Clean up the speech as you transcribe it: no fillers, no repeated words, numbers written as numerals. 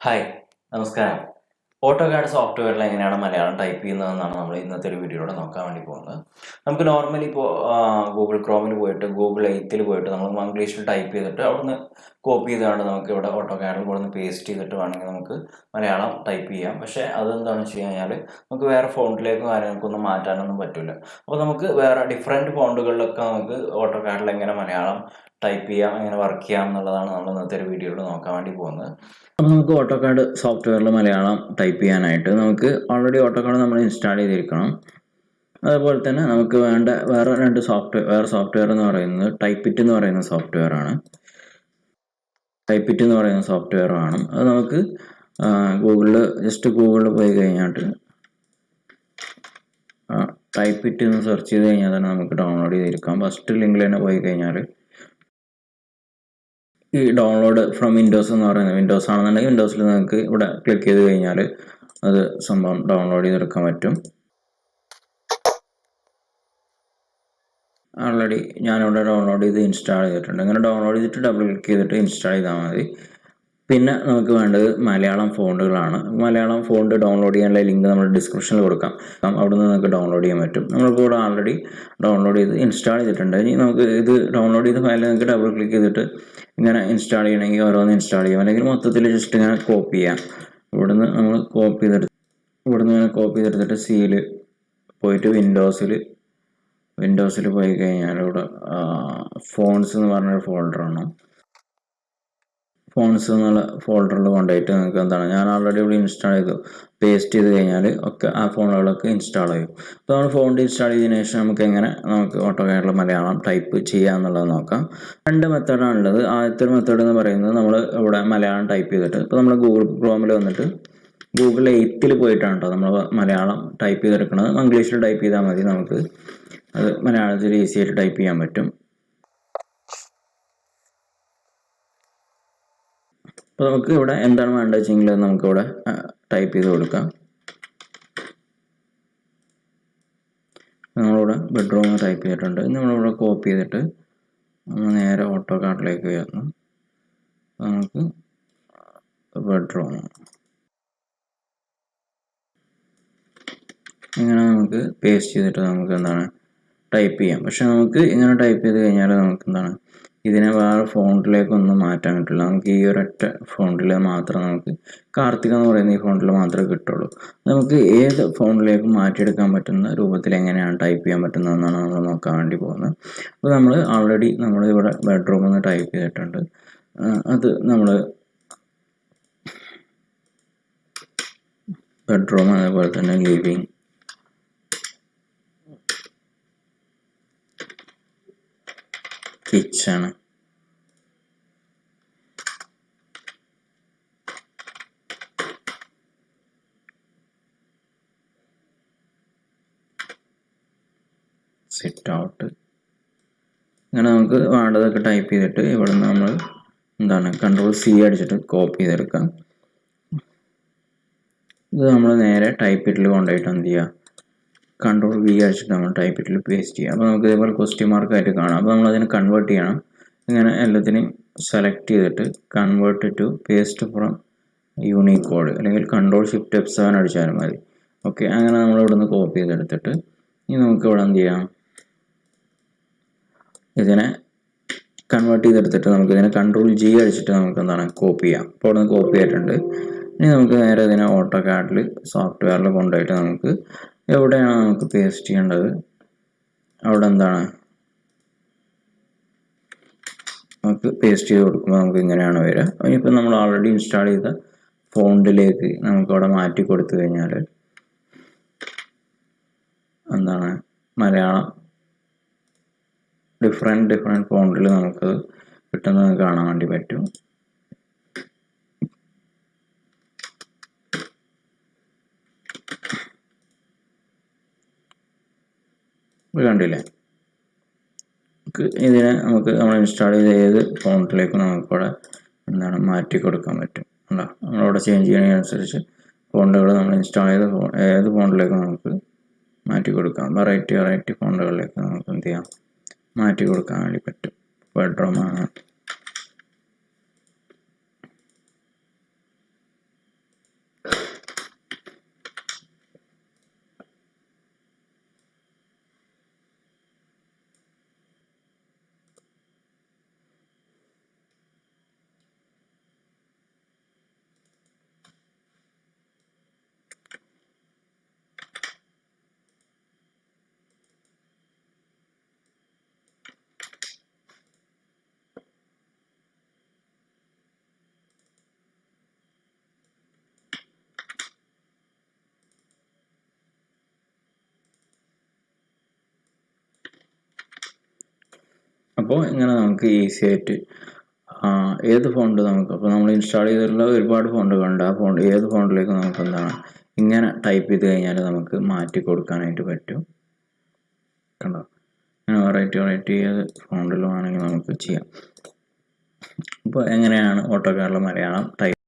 Hi, നമസ്കാരം. AutoCAD സോഫ്റ്റ്വെയറിൽ എങ്ങനെയാണ് മലയാളം ടൈപ്പ് ചെയ്യുന്നതെന്നാണ് നമ്മൾ ഇന്നത്തെ ഒരു വീഡിയോയിലൂടെ നോക്കാൻ വേണ്ടി പോകുന്നത്. നമുക്ക് നോർമലി ഇപ്പോൾ ഗൂഗിൾ ക്രോമിൽ പോയിട്ട് ഗൂഗിൾ എയ്ത്തിൽ പോയിട്ട് നമ്മൾ ഇംഗ്ലീഷിൽ ടൈപ്പ് ചെയ്തിട്ട് അവിടുന്ന് കോപ്പി ചെയ്തുകൊണ്ട് നമുക്ക് ഇവിടെ ഓട്ടോകാഡിൽ കൊടുന്ന് പേസ്റ്റ് ചെയ്തിട്ട് വേണമെങ്കിൽ നമുക്ക് മലയാളം ടൈപ്പ് ചെയ്യാം. പക്ഷേ അതെന്താണെന്ന് വെച്ച് കഴിഞ്ഞാൽ നമുക്ക് വേറെ ഫോണ്ടിലേക്കും കാര്യങ്ങൾക്കൊന്നും മാറ്റാനൊന്നും പറ്റില്ല. അപ്പോൾ നമുക്ക് വേറെ ഡിഫറെൻറ്റ് ഫോണ്ടുകളിലൊക്കെ നമുക്ക് ഓട്ടോകാഡിൽ എങ്ങനെ മലയാളം ടൈപ്പ് ചെയ്യാം, എങ്ങനെ വർക്ക് ചെയ്യാം എന്നുള്ളതാണ് നമ്മൾ ഇന്നത്തെ ഒരു വീഡിയോയിൽ നോക്കാൻ വേണ്ടി പോകുന്നത്. അപ്പോൾ നമുക്ക് ഓട്ടോകാഡ് സോഫ്റ്റ്വെയറിൽ മലയാളം ടൈപ്പ് ചെയ്യാനായിട്ട് നമുക്ക് ഓൾറെഡി ഓട്ടോകാഡ് നമ്മൾ ഇൻസ്റ്റാൾ ചെയ്തിരിക്കണം. അതുപോലെ തന്നെ നമുക്ക് വേണ്ട വേറെ സോഫ്റ്റ്വെയർ എന്ന് പറയുന്നത് ടൈപ്പിറ്റ് എന്ന് പറയുന്ന സോഫ്റ്റ്വെയർ ആണ്. ടൈപ്പിറ്റ് എന്ന് പറയുന്ന സോഫ്റ്റ്വെയർ ആണ്. അത് നമുക്ക് ഗൂഗിളിൽ പോയി കഴിഞ്ഞിട്ട് ടൈപ്പിറ്റ് എന്ന് സെർച്ച് ചെയ്ത് കഴിഞ്ഞാൽ തന്നെ നമുക്ക് ഡൗൺലോഡ് ചെയ്തിരിക്കാം. ഫസ്റ്റ് ലിങ്കിൽ തന്നെ പോയി കഴിഞ്ഞാൽ ഈ ഡൗൺലോഡ് ഫ്രം വിൻഡോസ് എന്ന് പറയുന്നത് വിൻഡോസ് ആണെന്നുണ്ടെങ്കിൽ വിൻഡോസിൽ നിങ്ങൾക്ക് ഇവിടെ ക്ലിക്ക് ചെയ്ത് കഴിഞ്ഞാൽ അത് സംഭവം ഡൗൺലോഡ് ചെയ്തെടുക്കാൻ പറ്റും. ഓൾറെഡി ഞാനിവിടെ ഡൗൺലോഡ് ചെയ്ത് ഇൻസ്റ്റാൾ ചെയ്തിട്ടുണ്ട്. അങ്ങനെ ഡൗൺലോഡ് ചെയ്തിട്ട് ഡബിൾ ക്ലിക്ക് ചെയ്തിട്ട് ഇൻസ്റ്റാൾ ചെയ്താൽ മതി. പിന്നെ നമുക്ക് വേണ്ടത് മലയാളം ഫോണ്ടുകളാണ്. മലയാളം ഫോണ്ട് ഡൗൺലോഡ് ചെയ്യാനുള്ള ലിങ്ക് നമ്മൾ ഡിസ്ക്രിപ്ഷനിൽ കൊടുക്കാം. അവിടെ നിന്ന് നമുക്ക് ഡൗൺലോഡ് ചെയ്യാൻ പറ്റും. നമ്മളിപ്പോൾ ഇവിടെ ഓൾറെഡി ഡൗൺലോഡ് ചെയ്ത് ഇൻസ്റ്റാൾ ചെയ്തിട്ടുണ്ട്. ഇനി നമുക്ക് ഇത് ഡൗൺലോഡ് ചെയ്ത ഫയൽ നിങ്ങൾക്ക് ഡബിൾ ക്ലിക്ക് ചെയ്തിട്ട് ഇങ്ങനെ ഇൻസ്റ്റാൾ ചെയ്യണമെങ്കിൽ ഓരോന്ന് ഇൻസ്റ്റാൾ ചെയ്യാം, അല്ലെങ്കിൽ മൊത്തത്തിൽ ജസ്റ്റ് ഇങ്ങനെ കോപ്പി ചെയ്യാം. ഇവിടുന്ന് നമ്മൾ ഇവിടുന്ന് ഇങ്ങനെ കോപ്പി ചെയ്തെടുത്തിട്ട് സിയിൽ പോയിട്ട് വിൻഡോസിൽ പോയി കഴിഞ്ഞാൽ ഇവിടെ ഫോൺസ് എന്ന് പറഞ്ഞൊരു ഫോൾഡറാണ്. ഫോൺസ് എന്നുള്ള ഫോൾഡറിൽ കൊണ്ടുപോയിട്ട് നിങ്ങൾക്ക് എന്താണ്, ഞാൻ ഓൾറെഡി ഇവിടെ ഇൻസ്റ്റാൾ ചെയ്തു, പേസ്റ്റ് ചെയ്ത് കഴിഞ്ഞാൽ ഒക്കെ ആ ഫോണുകളൊക്കെ ഇൻസ്റ്റാൾ ചെയ്യും. അപ്പോൾ നമ്മൾ ഫോൺ ഇൻസ്റ്റാൾ ചെയ്തതിനു ശേഷം നമുക്ക് ഓട്ടോകാഡിൽ മലയാളം ടൈപ്പ് ചെയ്യുക എന്നുള്ളത് നോക്കാം. 2 മെത്തേഡാണുള്ളത്. ആദ്യത്തെ മെത്തേഡ് എന്ന് പറയുന്നത് നമ്മൾ ഇവിടെ മലയാളം ടൈപ്പ് ചെയ്തിട്ട് ഇപ്പോൾ നമ്മൾ ഗൂഗിൾ ക്രോമിൽ വന്നിട്ട് ഗൂഗിൾ എയ്ത്തിൽ പോയിട്ടാണ് കേട്ടോ നമ്മൾ മലയാളം ടൈപ്പ് ചെയ്തെടുക്കുന്നത്. ഇംഗ്ലീഷിൽ ടൈപ്പ് ചെയ്താൽ മതി, നമുക്ക് അത് മലയാളത്തിൽ ഈസി ആയിട്ട് ടൈപ്പ് ചെയ്യാൻ പറ്റും. അപ്പോൾ നമുക്ക് ഇവിടെ എന്താണ് വേണ്ടത് വെച്ചെങ്കിൽ നമുക്കിവിടെ ടൈപ്പ് ചെയ്ത് കൊടുക്കാം. നമ്മളിവിടെ ബെഡ്റൂം ടൈപ്പ് ചെയ്തിട്ടുണ്ട്. നമ്മളിവിടെ കോപ്പി ചെയ്തിട്ട് നമ്മൾ നേരെ ഓട്ടോകാഡിലേക്ക് വരുന്നു. നമുക്ക് ബെഡ്റൂം ഇങ്ങനെ നമുക്ക് പേസ്റ്റ് ചെയ്തിട്ട് നമുക്ക് എന്താണ് ടൈപ്പ് ചെയ്യാം. പക്ഷെ നമുക്ക് ഇങ്ങനെ ടൈപ്പ് ചെയ്ത് കഴിഞ്ഞാൽ നമുക്ക് എന്താണ് ഇതിനെ വേറെ ഫോണ്ടിലേക്കൊന്നും മാറ്റാൻ കിട്ടില്ല. നമുക്ക് ഈ ഒരൊറ്റ ഫോണ്ടിൽ മാത്രം നമുക്ക് കാർത്തിക എന്ന് പറയുന്ന ഈ ഫോണ്ടിൽ മാത്രമേ കിട്ടുള്ളൂ. നമുക്ക് ഏത് ഫോണ്ടിലേക്ക് മാറ്റിയെടുക്കാൻ പറ്റുന്ന രൂപത്തിൽ എങ്ങനെയാണ് ടൈപ്പ് ചെയ്യാൻ പറ്റുന്നതെന്നാണ് നമ്മൾ നോക്കാൻ വേണ്ടി പോകുന്നത്. അപ്പോൾ നമ്മൾ ഇവിടെ ബെഡ്റൂം എന്ന് ടൈപ്പ് ചെയ്തിട്ടുണ്ട്. അത് നമ്മൾ ബെഡ്റൂം, അതേപോലെ തന്നെ ലിവിങ്, കിച്ചൺ, സിറ്റ് ഔട്ട്, ഇങ്ങനെ നമുക്ക് വേണ്ടതൊക്കെ ടൈപ്പ് ചെയ്തിട്ട് ഇവിടെ നിന്ന് നമ്മൾ എന്താണ് Ctrl+C അടിച്ചിട്ട് കോപ്പി ചെയ്തെടുക്കാം. ഇത് നമ്മൾ നേരെ ടൈപ്പിറ്റിൽ കൊണ്ടുപോയിട്ട് എന്ത് ചെയ്യുക, Ctrl+V അടിച്ചിട്ട് നമ്മൾ ടൈപ്പിറ്റിൽ പേസ്റ്റ് ചെയ്യുക. അപ്പോൾ നമുക്ക് ഇതേപോലെ ക്വസ്റ്റ്യൻ മാർക്കായിട്ട് കാണാം. അപ്പോൾ നമ്മളതിനെ കൺവേർട്ട് ചെയ്യണം. ഇങ്ങനെ എല്ലാത്തിനെയും സെലക്ട് ചെയ്തിട്ട് convert to paste from Unicode, അല്ലെങ്കിൽ Ctrl+Shift+F7 അടിച്ചാലും മതി. ഓക്കെ, അങ്ങനെ നമ്മൾ ഇവിടെ നിന്ന് കോപ്പി ചെയ്തെടുത്തിട്ട് ഇനി നമുക്ക് ഇവിടെ എന്ത് ചെയ്യാം, ഇതിനെ കൺവേർട്ട് ചെയ്തെടുത്തിട്ട് നമുക്കിതിനെ Ctrl+G അടിച്ചിട്ട് നമുക്ക് എന്താണ് കോപ്പി ചെയ്യാം. അപ്പോൾ ഇവിടെ നിന്ന് കോപ്പി ആയിട്ടുണ്ട്. ഇനി നമുക്ക് നേരെ ഇതിനെ ഓട്ടോകാഡിൽ സോഫ്റ്റ്വെയറിൽ കൊണ്ടുപോയിട്ട് നമുക്ക് എവിടെയാണ് നമുക്ക് പേസ്റ്റ് ചെയ്യേണ്ടത് അവിടെ എന്താണ് നമുക്ക് പേസ്റ്റ് ചെയ്ത് കൊടുക്കുമ്പോൾ നമുക്ക് ഇങ്ങനെയാണ് വരിക. ഇനിയിപ്പോൾ നമ്മൾ ഓൾറെഡി ഇൻസ്റ്റാൾ ചെയ്ത ഫോണ്ടിലേക്ക് നമുക്ക് അവിടെ മാറ്റി കൊടുത്തു കഴിഞ്ഞാൽ എന്താണ് മലയാളം ഡിഫറെൻറ്റ് ഫോണ്ടിൽ നമുക്ക് കിട്ടുന്നത് കാണാൻ വേണ്ടി പറ്റും. കണ്ടില്ലേ, ഇതിനെ നമ്മൾ ഇൻസ്റ്റാൾ ചെയ്ത ഏത് ഫോണ്ടിലേക്കും നമുക്കിവിടെ എന്താണ് മാറ്റി കൊടുക്കാൻ പറ്റും. നമ്മളിവിടെ ചേഞ്ച് ചെയ്യുന്നതിനനുസരിച്ച് ഫോണ്ടുകൾ നമ്മൾ ഇൻസ്റ്റാൾ ചെയ്ത ഏത് ഫോണ്ടിലേക്കും നമുക്ക് മാറ്റി കൊടുക്കാം. വെറൈറ്റി ഫോണ്ടുകളിലേക്ക് നമുക്ക് എന്ത് ചെയ്യാം, മാറ്റി കൊടുക്കാൻ വേണ്ടി പറ്റും. ബെഡ്റൂമാണ്, അപ്പോൾ ഇങ്ങനെ നമുക്ക് ഈസി ആയിട്ട് ഏത് ഫോണ്ട് നമുക്ക്, അപ്പോൾ നമ്മൾ ഇൻസ്റ്റാൾ ചെയ്തിട്ടുള്ള ഒരുപാട് ഫോണ്ടുകളുണ്ട്. ആ ഫോണ്ട് ഏത് ഫോണ്ടിലേക്ക് നമുക്ക് എന്താണ് ഇങ്ങനെ ടൈപ്പ് ചെയ്ത് കഴിഞ്ഞാൽ നമുക്ക് മാറ്റി കൊടുക്കാനായിട്ട് പറ്റും. കണ്ടോ, അങ്ങനെ വെറൈറ്റി ഏത് ഫോണ്ടിലും ആണെങ്കിൽ നമുക്ക് ചെയ്യാം. അപ്പോൾ എങ്ങനെയാണ് ഓട്ടോകാഡിൽ മലയാളം ടൈപ്പ്